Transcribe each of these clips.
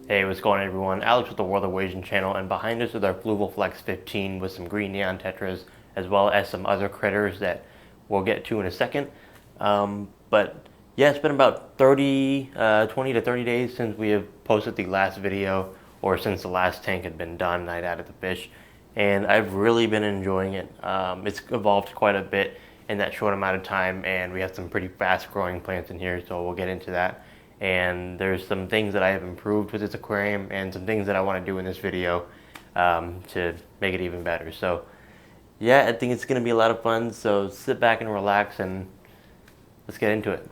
Hey, what's going on everyone? Alex with the World of Whasian channel, and behind us is our Fluval Flex 15 with some green neon tetras, as well as some other critters that we'll get to in a second. But yeah, it's been about 20 to 30 days since we have posted the last video, or since the last tank had been done and I'd added the fish. And I've really been enjoying it. It's evolved quite a bit in that short amount of time, and we have some pretty fast growing plants in here, so we'll get into that. And there's some things that I have improved with this aquarium and some things that I want to do in this video to make it even better. So yeah, I think it's going to be a lot of fun, so sit back and relax and let's get into it.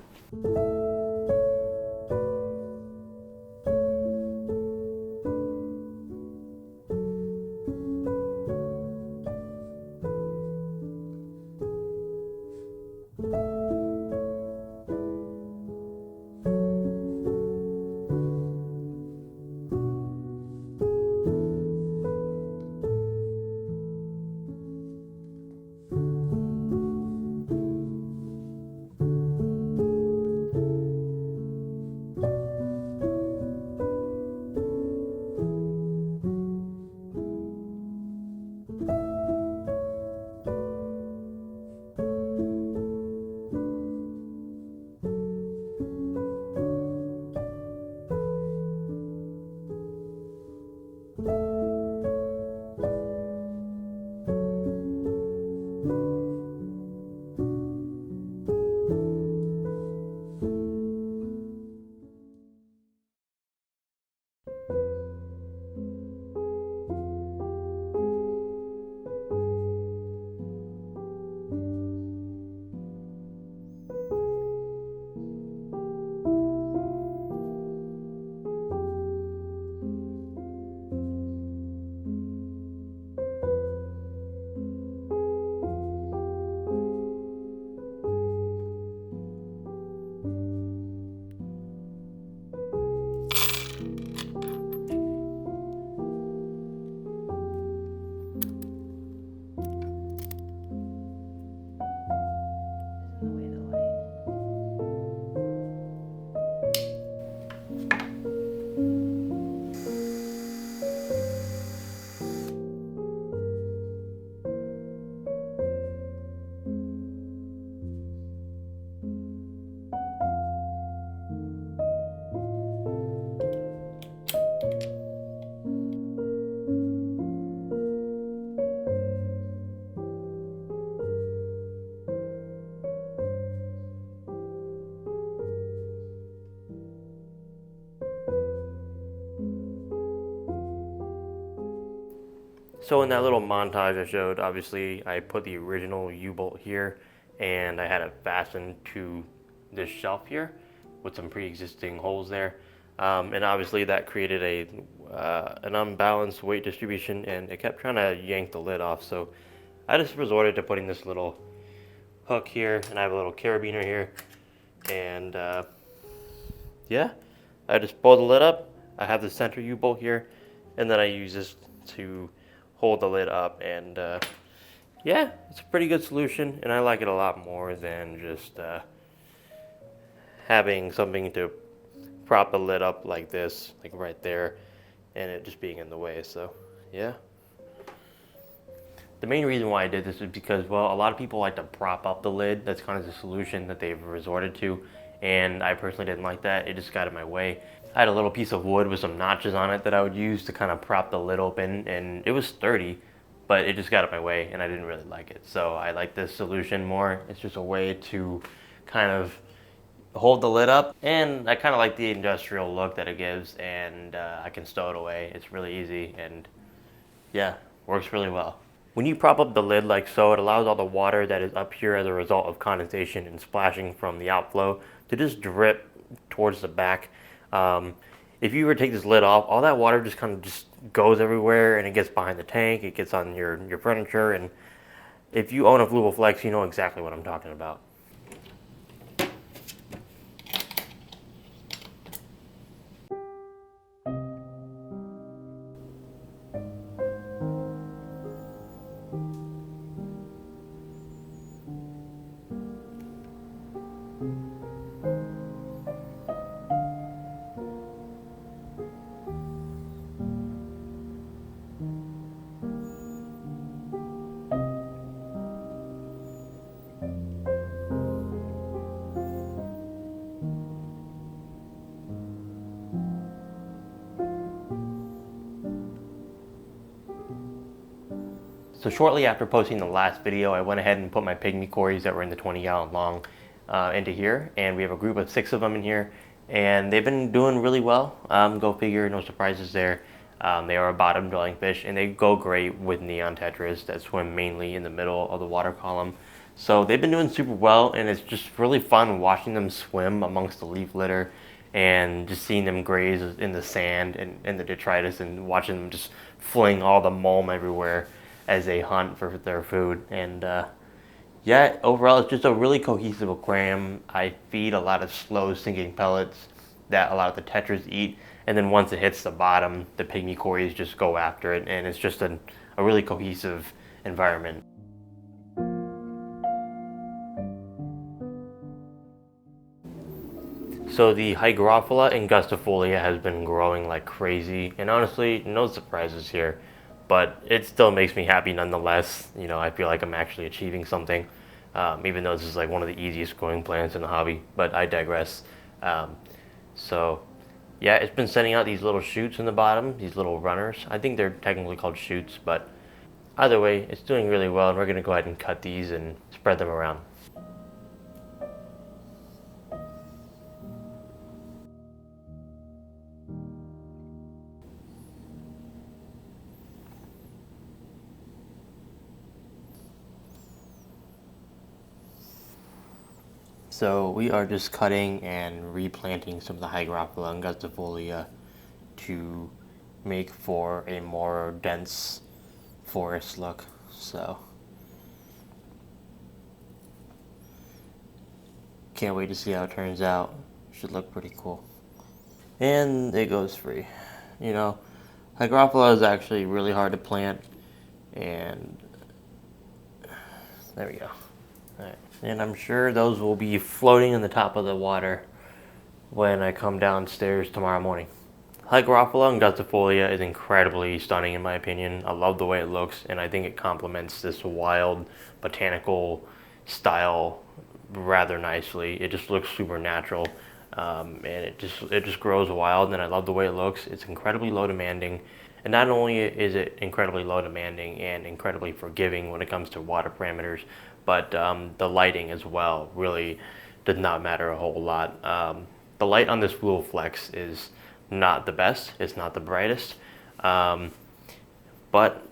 So in that little montage I showed, obviously I put the original U-bolt here and I had it fastened to this shelf here with some pre-existing holes there. And obviously that created an unbalanced weight distribution, and it kept trying to yank the lid off. So I just resorted to putting this little hook here, and I have a little carabiner here. And yeah, I just pull the lid up. I have the center U-bolt here, and then I use this to hold the lid up, and yeah, it's a pretty good solution, and I like it a lot more than just having something to prop the lid up like this, like right there, and it just being in the way. So yeah, the main reason why I did this is because, well, a lot of people like to prop up the lid. That's kind of the solution that they've resorted to, and I personally didn't like that. It just got in my way. I had a little piece of wood with some notches on it that I would use to kind of prop the lid open, and it was sturdy, but it just got in my way, and I didn't really like it. So I like this solution more. It's just a way to kind of hold the lid up, and I kind of like the industrial look that it gives, and I can stow it away. It's really easy, and yeah, works really well. When you prop up the lid like so, it allows all the water that is up here as a result of condensation and splashing from the outflow to just drip towards the back. If you were to take this lid off, all that water just kind of just goes everywhere, and it gets behind the tank, it gets on your furniture, and if you own a Fluval Flex, you know exactly what I'm talking about. So shortly after posting the last video, I went ahead and put my pygmy cories that were in the 20-gallon long into here, and we have a group of 6 of them in here, and they've been doing really well. Go figure, no surprises there. They are a bottom dwelling fish, and they go great with neon tetras that swim mainly in the middle of the water column. So they've been doing super well, and it's just really fun watching them swim amongst the leaf litter and just seeing them graze in the sand and the detritus, and watching them just fling all the mulm everywhere as they hunt for their food. And yeah, overall it's just a really cohesive aquarium. I feed a lot of slow sinking pellets that a lot of the tetras eat, and then once it hits the bottom, the pygmy cories just go after it, and it's just a really cohesive environment. So the Hygrophila angustifolia has been growing like crazy, and honestly, no surprises here, but it still makes me happy nonetheless. You know, I feel like I'm actually achieving something, even though this is like one of the easiest growing plants in the hobby, but I digress. So yeah, it's been sending out these little shoots in the bottom, these little runners. I think they're technically called shoots, but either way, it's doing really well, and we're gonna go ahead and cut these and spread them around. So we are just cutting and replanting some of the Hygrophila angustifolia to make for a more dense forest look. So can't wait to see how it turns out. Should look pretty cool. And it goes free. You know, Hygrophila is actually really hard to plant, and there we go. Alright, and I'm sure those will be floating in the top of the water when I come downstairs tomorrow morning. Hygrophila angustifolia is incredibly stunning in my opinion. I love the way it looks, and I think it complements this wild botanical style rather nicely. It just looks super natural, and it just grows wild, and I love the way it looks. It's incredibly low demanding, and not only is it incredibly low demanding and incredibly forgiving when it comes to water parameters, but the lighting as well really does not matter a whole lot. The light on this Fluval Flex is not the best, it's not the brightest, but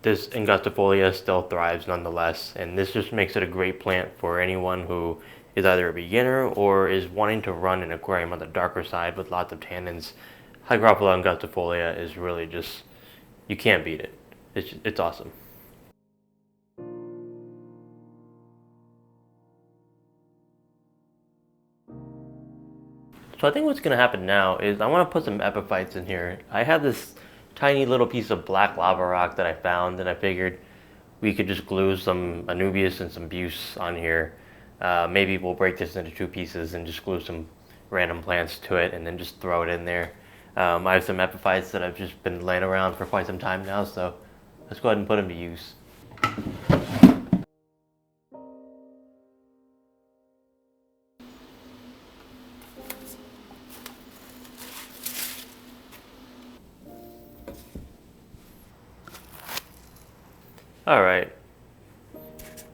this angustifolia still thrives nonetheless, and this just makes it a great plant for anyone who is either a beginner or is wanting to run an aquarium on the darker side with lots of tannins. Hygrophila angustifolia is really just, you can't beat it. It's awesome. So I think what's going to happen now is I want to put some epiphytes in here. I have this tiny little piece of black lava rock that I found, and I figured we could just glue some Anubias and some Buse on here. Maybe we'll break this into 2 pieces and just glue some random plants to it and then just throw it in there. I have some epiphytes that I've just been laying around for quite some time now, so let's go ahead and put them to use.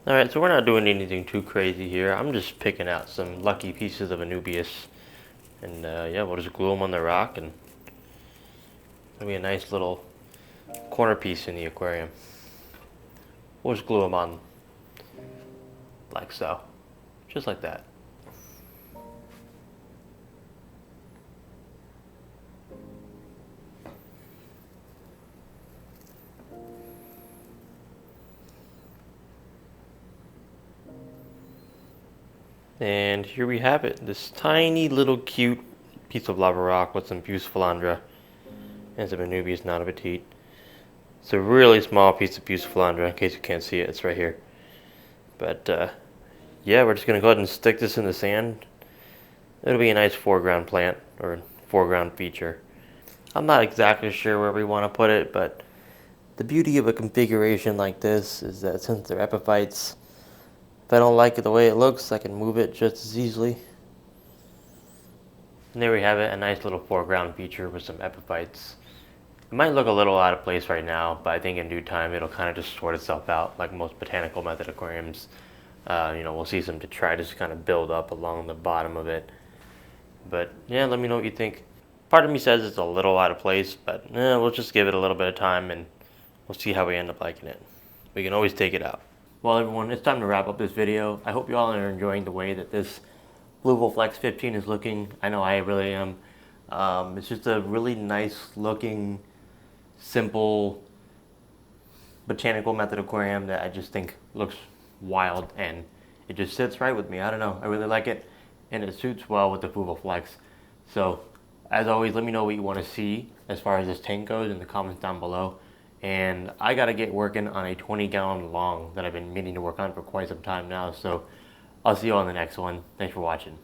Alright, so we're not doing anything too crazy here. I'm just picking out some lucky pieces of Anubias. And yeah, we'll just glue them on the rock, and it'll be a nice little corner piece in the aquarium. We'll just glue them on like so. Just like that. And here we have it, this tiny little cute piece of lava rock with some Buse philandra and some Anubias non-petite. It's a really small piece of Buse philandra, in case you can't see it, it's right here. But yeah, we're just going to go ahead and stick this in the sand. It'll be a nice foreground plant, or foreground feature. I'm not exactly sure where we want to put it, but the beauty of a configuration like this is that since they're epiphytes, if I don't like it the way it looks, I can move it just as easily. And there we have it, a nice little foreground feature with some epiphytes. It might look a little out of place right now, but I think in due time it'll kind of just sort itself out, like most botanical method aquariums. We'll see some detritus kind of build up along the bottom of it. But yeah, let me know what you think. Part of me says it's a little out of place, but we'll just give it a little bit of time and we'll see how we end up liking it. We can always take it out. Well, everyone, it's time to wrap up this video. I hope you all are enjoying the way that this Fluval Flex 15 is looking. I know I really am. It's just a really nice looking, simple botanical method aquarium that I just think looks wild, and it just sits right with me. I don't know, I really like it, and it suits well with the Fluval Flex. So as always, let me know what you want to see as far as this tank goes in the comments down below. And I gotta get working on a 20-gallon long that I've been meaning to work on for quite some time now. So I'll see you on the next one. Thanks for watching.